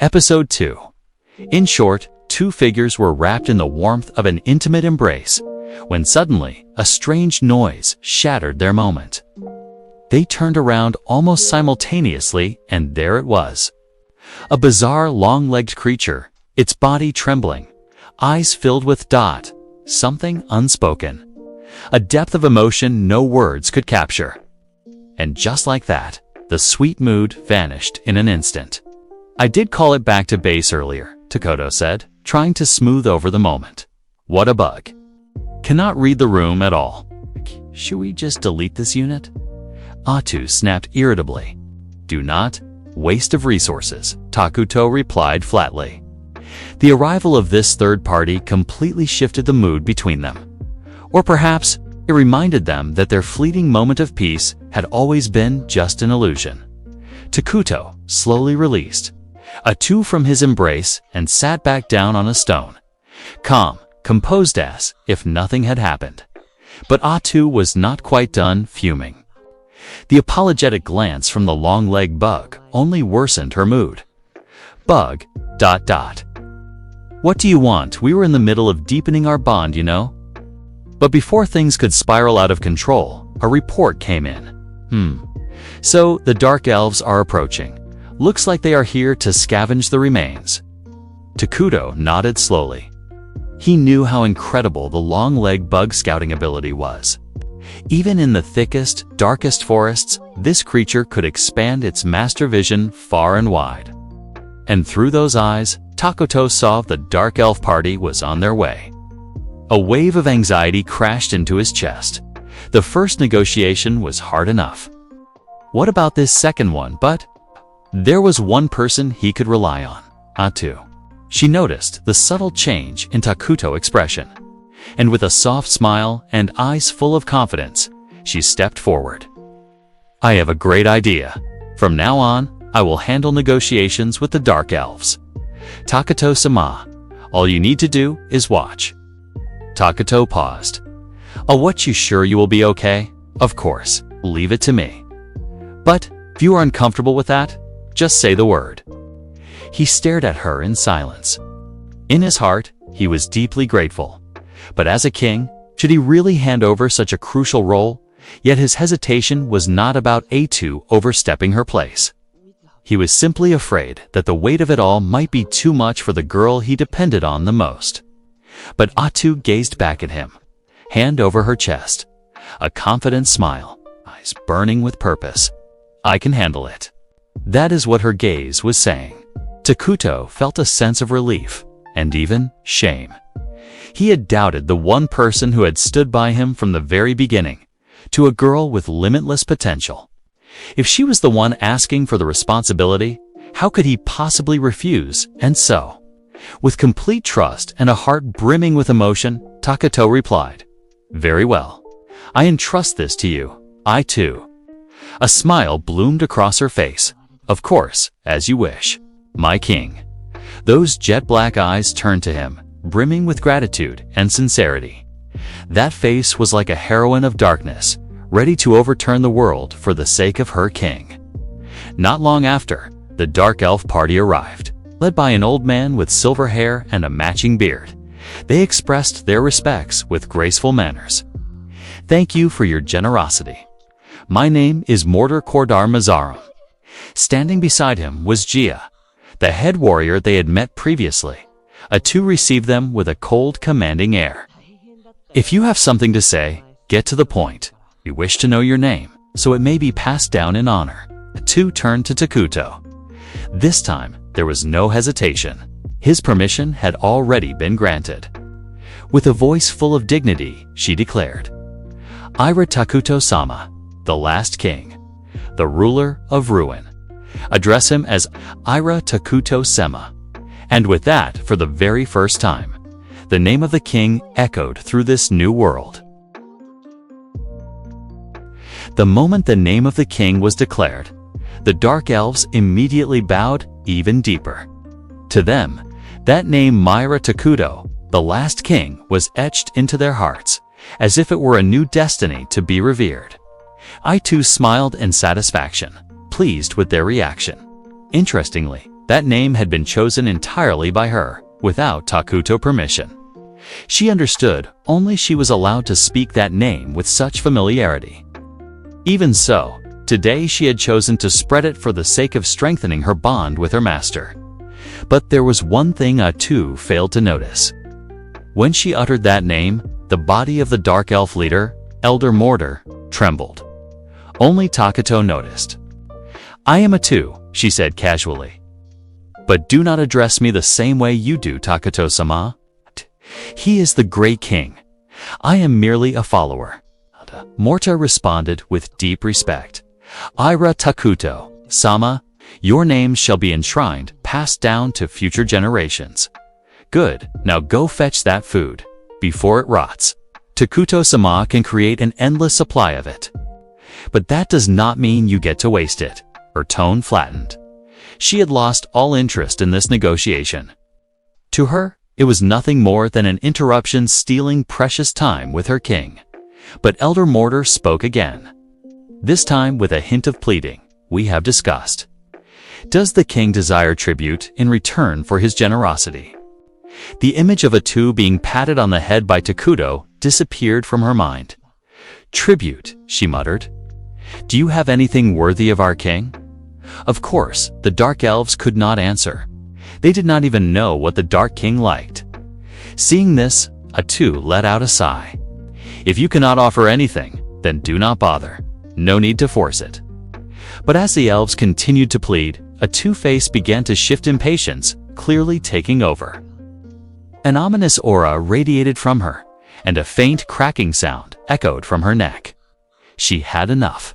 Episode 2. In short, two figures were wrapped in the warmth of an intimate embrace, when suddenly a strange noise shattered their moment. They turned around almost simultaneously, and there it was. A bizarre long-legged creature, its body trembling, eyes filled with something unspoken. A depth of emotion no words could capture. And just like that, the sweet mood vanished in an instant. "I did call it back to base earlier," Takuto said, trying to smooth over the moment. "What a bug. Cannot read the room at all. Should we just delete this unit?" Atu snapped irritably. "Do not. Waste of resources," Takuto replied flatly. The arrival of this third party completely shifted the mood between them. Or perhaps it reminded them that their fleeting moment of peace had always been just an illusion. Takuto slowly released Atu from his embrace and sat back down on a stone, calm, composed as if nothing had happened. But Atu was not quite done fuming. The apologetic glance from the long-legged bug only worsened her mood. "Bug, ... What do you want? We were in the middle of deepening our bond, you know." But before things could spiral out of control, a report came in. So the Dark Elves are approaching. Looks like they are here to scavenge the remains." Takuto nodded slowly. He knew how incredible the long-legged bug scouting ability was. Even in the thickest, darkest forests, this creature could expand its master vision far and wide. And through those eyes, Takuto saw the Dark Elf party was on their way. A wave of anxiety crashed into his chest. The first negotiation was hard enough. What about this second one? But there was one person he could rely on, Atu. She noticed the subtle change in Takuto's expression, and with a soft smile and eyes full of confidence, she stepped forward. "I have a great idea. From now on, I will handle negotiations with the Dark Elves. Takuto-sama, all you need to do is watch." Takuto paused. "What, you sure you will be okay?" "Of course, leave it to me. But if you are uncomfortable with that, just say the word." He stared at her in silence. In his heart, he was deeply grateful. But as a king, should he really hand over such a crucial role? Yet his hesitation was not about Atu overstepping her place. He was simply afraid that the weight of it all might be too much for the girl he depended on the most. But Atu gazed back at him, hand over her chest, a confident smile, eyes burning with purpose. "I can handle it." That is what her gaze was saying. Takuto felt a sense of relief, and even shame. He had doubted the one person who had stood by him from the very beginning, to a girl with limitless potential. If she was the one asking for the responsibility, how could he possibly refuse? And so, with complete trust and a heart brimming with emotion, Takuto replied, "Very well. I entrust this to you. I too." A smile bloomed across her face. "Of course, as you wish, my king." Those jet-black eyes turned to him, brimming with gratitude and sincerity. That face was like a heroine of darkness, ready to overturn the world for the sake of her king. Not long after, the Dark Elf party arrived, led by an old man with silver hair and a matching beard. They expressed their respects with graceful manners. "Thank you for your generosity. My name is Mortar Kordar Mazarum." Standing beside him was Jia, the head warrior they had met previously. Atu received them with a cold, commanding air. "If you have something to say, get to the point. We wish to know your name, so it may be passed down in honor." Atu turned to Takuto. This time, there was no hesitation. His permission had already been granted. With a voice full of dignity, she declared, "Ira Takuto-sama, the last king, the ruler of ruin. Address him as Ira Takuto-sama." And with that, for the very first time, the name of the king echoed through this new world. The moment the name of the king was declared, the Dark Elves immediately bowed even deeper. To them, that name Myra Takuto, the last king, was etched into their hearts, as if it were a new destiny to be revered. I too smiled in satisfaction, pleased with their reaction. Interestingly, That name had been chosen entirely by her, without Takuto permission. She understood only she was allowed to speak that name with such familiarity. Even so, today she had chosen to spread it for the sake of strengthening her bond with her master. But there was one thing Atu failed to notice. When she uttered that name, the body of the Dark Elf leader, Elder Mortar, trembled. Only Takuto noticed. "I am Atu," she said casually. "But do not address me the same way you do, Takuto-sama. He is the great king. I am merely a follower." Morta responded with deep respect. "Ira Takuto, Sama, your names shall be enshrined, passed down to future generations. Good, now go fetch that food, before it rots. Takuto-sama can create an endless supply of it. But that does not mean you get to waste it." Her tone flattened. She had lost all interest in this negotiation. To her, it was nothing more than an interruption stealing precious time with her king. But Elder Mortar spoke again. This time with a hint of pleading. "We have discussed. Does the king desire tribute in return for his generosity?" The image of Atu being patted on the head by Takuto disappeared from her mind. "Tribute," she muttered. "Do you have anything worthy of our king?" Of course, the Dark Elves could not answer. They did not even know what the Dark King liked. Seeing this, Atu let out a sigh. "If you cannot offer anything, then do not bother. No need to force it." But as the elves continued to plead, Atu's face began to shift impatience, clearly taking over. An ominous aura radiated from her, and a faint cracking sound echoed from her neck. She had enough.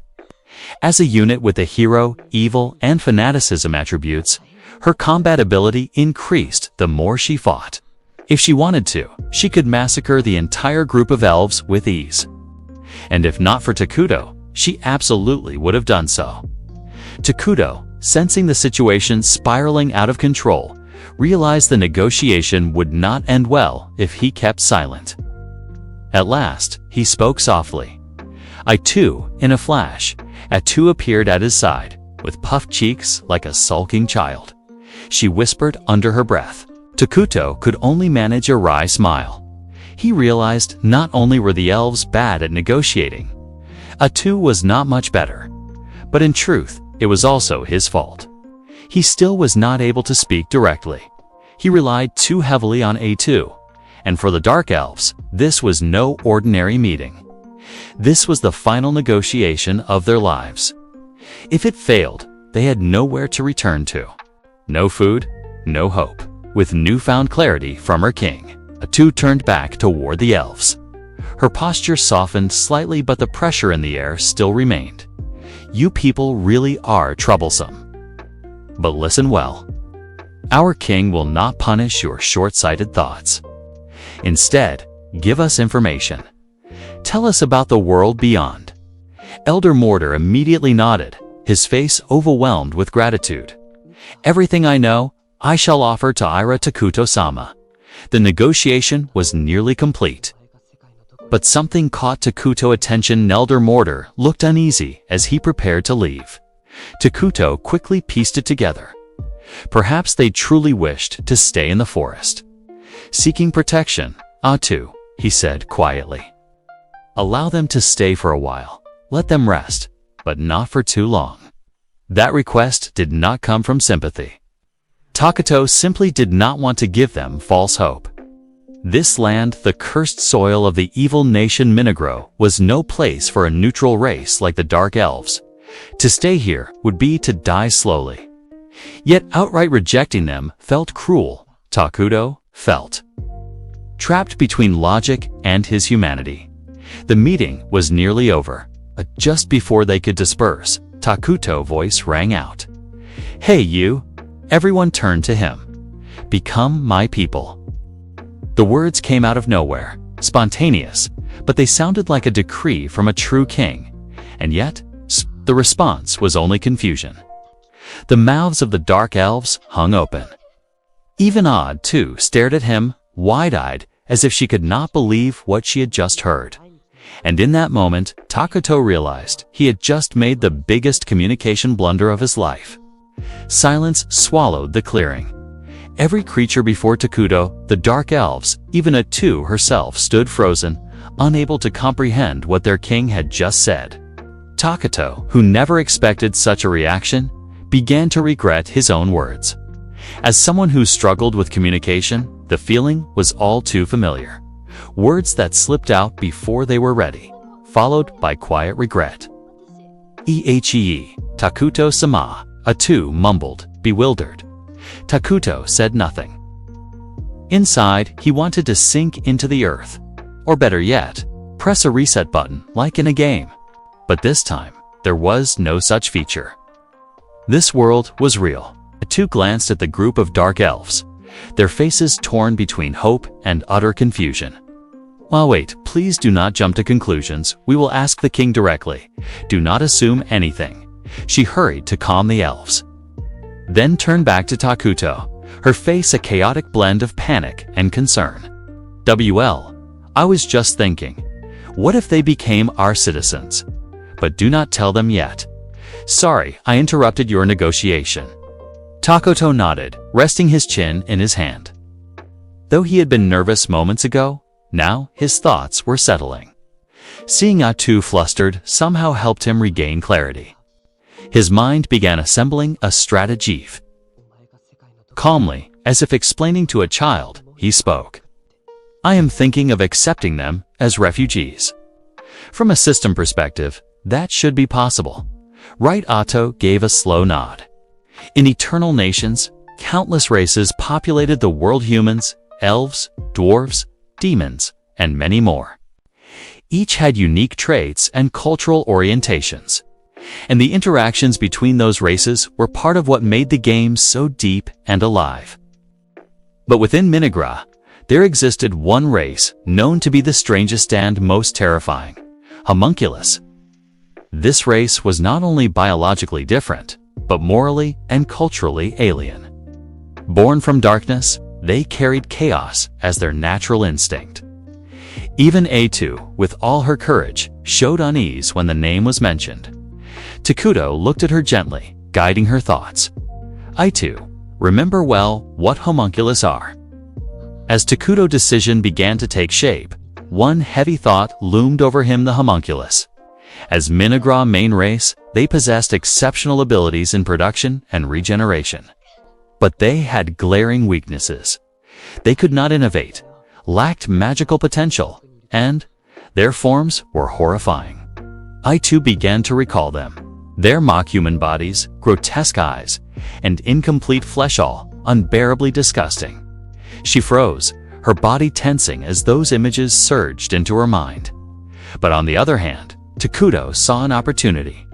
As a unit with the hero, evil, and fanaticism attributes, her combat ability increased the more she fought. If she wanted to, she could massacre the entire group of elves with ease. And if not for Takuto, she absolutely would have done so. Takuto, sensing the situation spiraling out of control, realized the negotiation would not end well if he kept silent. At last, he spoke softly. In a flash, Atu appeared at his side, with puffed cheeks like a sulking child. She whispered under her breath. Takuto could only manage a wry smile. He realized not only were the elves bad at negotiating, Atu was not much better. But in truth, it was also his fault. He still was not able to speak directly. He relied too heavily on Atu, and for the Dark Elves, this was no ordinary meeting. This was the final negotiation of their lives. If it failed, they had nowhere to return to. No food, no hope. With newfound clarity from her king, Atu turned back toward the elves. Her posture softened slightly, but the pressure in the air still remained. "You people really are troublesome. But listen well. Our king will not punish your short-sighted thoughts. Instead, give us information. Tell us about the world beyond." Elder Mortar immediately nodded, his face overwhelmed with gratitude. "Everything I know, I shall offer to Ira Takuto-sama." The negotiation was nearly complete. But something caught Takuto's attention. Elder Mortar looked uneasy as he prepared to leave. Takuto quickly pieced it together. Perhaps they truly wished to stay in the forest. Seeking protection, "Atu," he said quietly. "Allow them to stay for a while. Let them rest, but not for too long." That request did not come from sympathy. Takuto simply did not want to give them false hope. This land, the cursed soil of the evil nation Mynoghra, was no place for a neutral race like the Dark Elves. To stay here would be to die slowly. Yet outright rejecting them felt cruel, Takuto felt. Trapped between logic and his humanity. The meeting was nearly over. Just before they could disperse, Takuto's voice rang out. "Hey you!" Everyone turned to him. "Become my people." The words came out of nowhere, spontaneous, but they sounded like a decree from a true king. And yet, the response was only confusion. The mouths of the Dark Elves hung open. Even Odd, too, stared at him, wide-eyed, as if she could not believe what she had just heard. And in that moment, Takuto realized he had just made the biggest communication blunder of his life. Silence swallowed the clearing. Every creature before Takuto, the Dark Elves, even Atu herself stood frozen, unable to comprehend what their king had just said. Takuto, who never expected such a reaction, began to regret his own words. As someone who struggled with communication, the feeling was all too familiar. Words that slipped out before they were ready, followed by quiet regret. Takuto-sama, Atu mumbled, bewildered. Takuto said nothing. Inside, he wanted to sink into the earth. Or better yet, press a reset button like in a game. But this time, there was no such feature. This world was real. Atu glanced at the group of dark elves, their faces torn between hope and utter confusion. Well, wait, please do not jump to conclusions. We will ask the king directly. Do not assume anything. She hurried to calm the elves. Then turned back to Takuto, her face a chaotic blend of panic and concern. I was just thinking, what if they became our citizens? But do not tell them yet. Sorry, I interrupted your negotiation. Takuto nodded, resting his chin in his hand. Though he had been nervous moments ago, now his thoughts were settling. Seeing Atu flustered somehow helped him regain clarity. His mind began assembling a strategy. Calmly, as if explaining to a child, he spoke. I am thinking of accepting them as refugees. From a system perspective, that should be possible. Right? Atto gave a slow nod. In eternal nations, countless races populated the world: humans, elves, dwarves, demons, and many more. Each had unique traits and cultural orientations, and the interactions between those races were part of what made the game so deep and alive. But within Mynoghra, there existed one race known to be the strangest and most terrifying: homunculus. This race was not only biologically different, but morally and culturally alien. Born from darkness, they carried chaos as their natural instinct. Even Atu, with all her courage, showed unease when the name was mentioned. Takuto looked at her gently, guiding her thoughts. Atu, remember well what homunculus are. As Takuto's decision began to take shape, one heavy thought loomed over him: the homunculus. As Mynoghra main race, they possessed exceptional abilities in production and regeneration. But they had glaring weaknesses. They could not innovate, lacked magical potential, and their forms were horrifying. I too began to recall them. Their mock-human bodies, grotesque eyes, and incomplete flesh, all unbearably disgusting. She froze, her body tensing as those images surged into her mind. But on the other hand, Takuto saw an opportunity.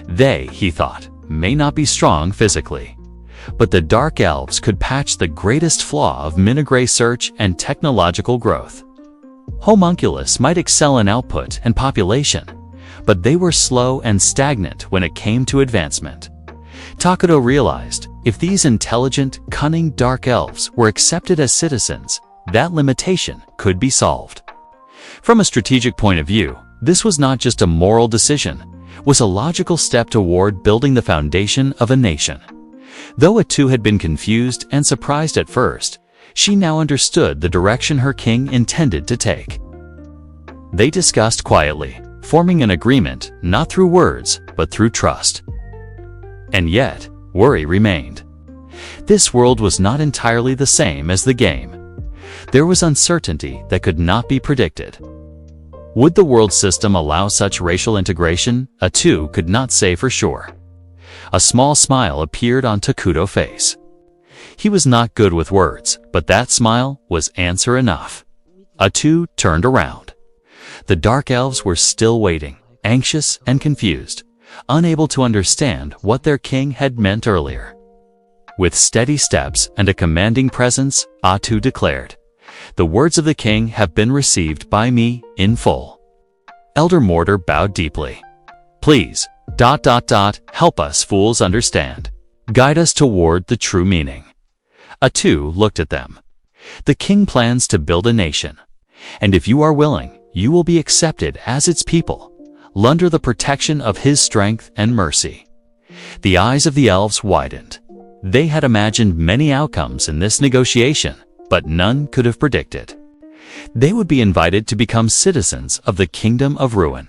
They, he thought, may not be strong physically, but the Dark Elves could patch the greatest flaw of Mynoghra's search and technological growth. Homunculus might excel in output and population, but they were slow and stagnant when it came to advancement. Takuto realized, if these intelligent, cunning Dark Elves were accepted as citizens, that limitation could be solved. From a strategic point of view, this was not just a moral decision, it was a logical step toward building the foundation of a nation. Though Atu had been confused and surprised at first, she now understood the direction her king intended to take. They discussed quietly, forming an agreement not through words, but through trust. And yet, worry remained. This world was not entirely the same as the game. There was uncertainty that could not be predicted. Would the world system allow such racial integration? Atu could not say for sure. A small smile appeared on Takuto's face. He was not good with words, but that smile was answer enough. Atu turned around. The Dark Elves were still waiting, anxious and confused, unable to understand what their king had meant earlier. With steady steps and a commanding presence, Atu declared, "The words of the king have been received by me in full." Elder Mortar bowed deeply. "Please, help us fools understand. Guide us toward the true meaning." Atu looked at them. "The king plans to build a nation, and if you are willing, you will be accepted as its people, under the protection of his strength and mercy. The eyes of the elves widened. They had imagined many outcomes in this negotiation, but none could have predicted. They would be invited to become citizens of the Kingdom of Ruin.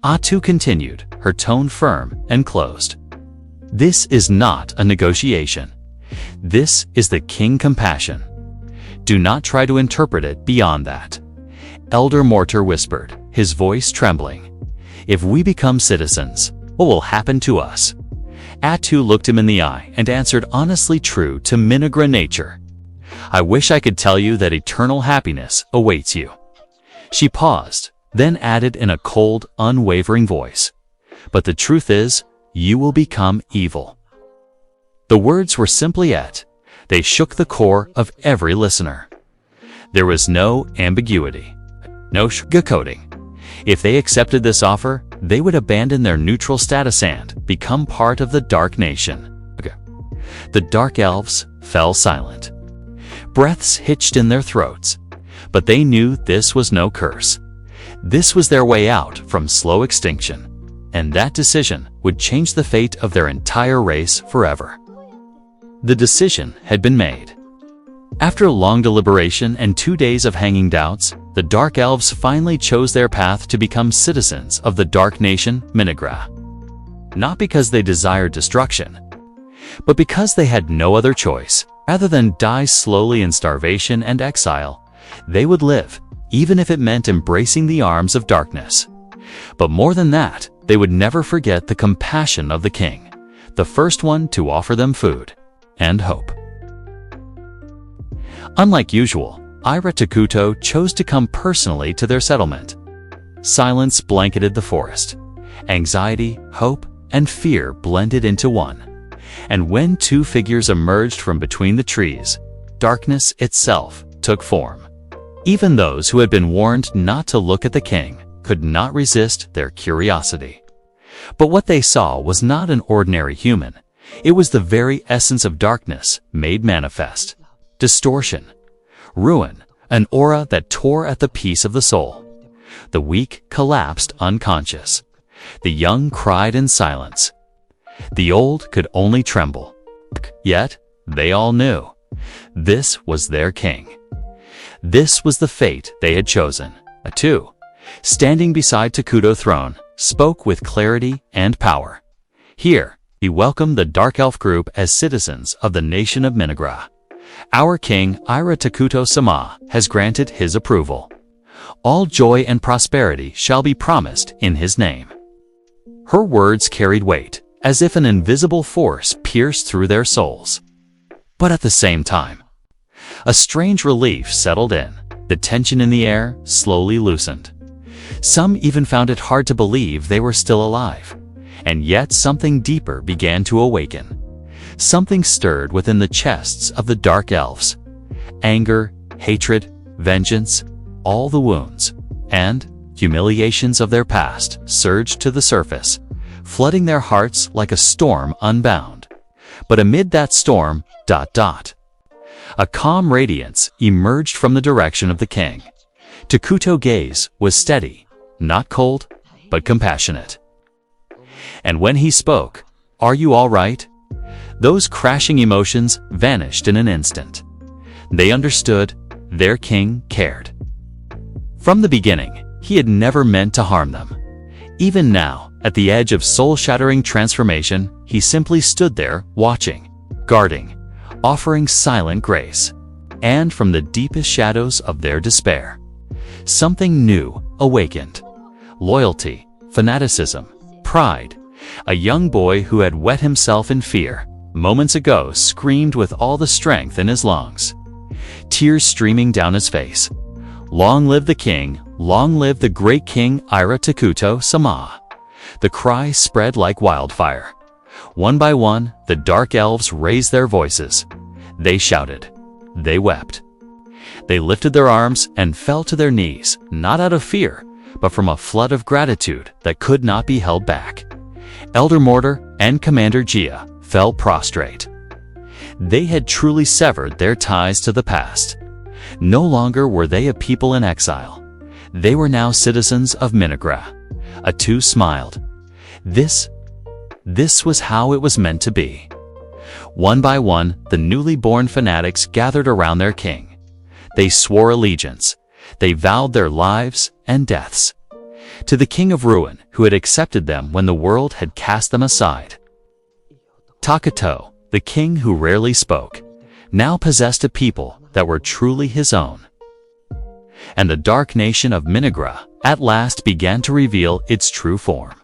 Atu continued, her tone firm and closed. This is not a negotiation. This is the King Compassion. Do not try to interpret it beyond that. Elder Mortar whispered, his voice trembling. If we become citizens, what will happen to us? Atu looked him in the eye and answered honestly true to Mynoghra nature. I wish I could tell you that eternal happiness awaits you. She paused, then added in a cold, unwavering voice. But the truth is, you will become evil. The words were simply it. They shook the core of every listener. There was no ambiguity, no sugarcoating. If they accepted this offer, they would abandon their neutral status and become part of the Dark Nation. The Dark Elves fell silent. Breaths hitched in their throats, but they knew this was no curse. This was their way out from slow extinction, and that decision would change the fate of their entire race forever. The decision had been made. After long deliberation and 2 days of hanging doubts, the Dark Elves finally chose their path to become citizens of the Dark Nation, Mynoghra. Not because they desired destruction, but because they had no other choice. Rather than die slowly in starvation and exile, they would live, even if it meant embracing the arms of darkness. But more than that, they would never forget the compassion of the king, the first one to offer them food and hope. Unlike usual, Ira Takuto chose to come personally to their settlement. Silence blanketed the forest. Anxiety, hope, and fear blended into one. And when two figures emerged from between the trees, darkness itself took form. Even those who had been warned not to look at the king could not resist their curiosity. But what they saw was not an ordinary human. It was the very essence of darkness made manifest. Distortion, ruin, an aura that tore at the peace of the soul. The weak collapsed unconscious. The young cried in silence. The old could only tremble. Yet, they all knew. This was their king. This was the fate they had chosen. Atu, standing beside Takuto's throne, spoke with clarity and power. Here, he welcomed the Dark Elf group as citizens of the nation of Mynoghra. Our king, Ira Takuto-sama, has granted his approval. All joy and prosperity shall be promised in his name. Her words carried weight, as if an invisible force pierced through their souls. But at the same time, a strange relief settled in. The tension in the air slowly loosened. Some even found it hard to believe they were still alive. And yet something deeper began to awaken. Something stirred within the chests of the Dark Elves. Anger, hatred, vengeance, all the wounds and humiliations of their past surged to the surface, flooding their hearts like a storm unbound. But amid that storm, a calm radiance emerged from the direction of the king. Takuto's gaze was steady, not cold, but compassionate. And when he spoke, "Are you all right?" those crashing emotions vanished in an instant. They understood their king cared. From the beginning, he had never meant to harm them. Even now, at the edge of soul-shattering transformation, he simply stood there, watching, guarding, offering silent grace. And from the deepest shadows of their despair, something new awakened. Loyalty, fanaticism, pride. A young boy who had wet himself in fear, moments ago screamed with all the strength in his lungs, tears streaming down his face. Long live the king, long live the great king Ira Takuto-sama. The cry spread like wildfire. One by one, the Dark Elves raised their voices. They shouted. They wept. They lifted their arms and fell to their knees, not out of fear, but from a flood of gratitude that could not be held back. Elder Mortar and Commander Gia fell prostrate. They had truly severed their ties to the past. No longer were they a people in exile. They were now citizens of Mynoghra. Atu smiled. This This was how it was meant to be. One by one, the newly born fanatics gathered around their king. They swore allegiance. They vowed their lives and deaths to the king of ruin who had accepted them when the world had cast them aside. Takato, the king who rarely spoke, now possessed a people that were truly his own. And the dark nation of Mynoghra at last began to reveal its true form.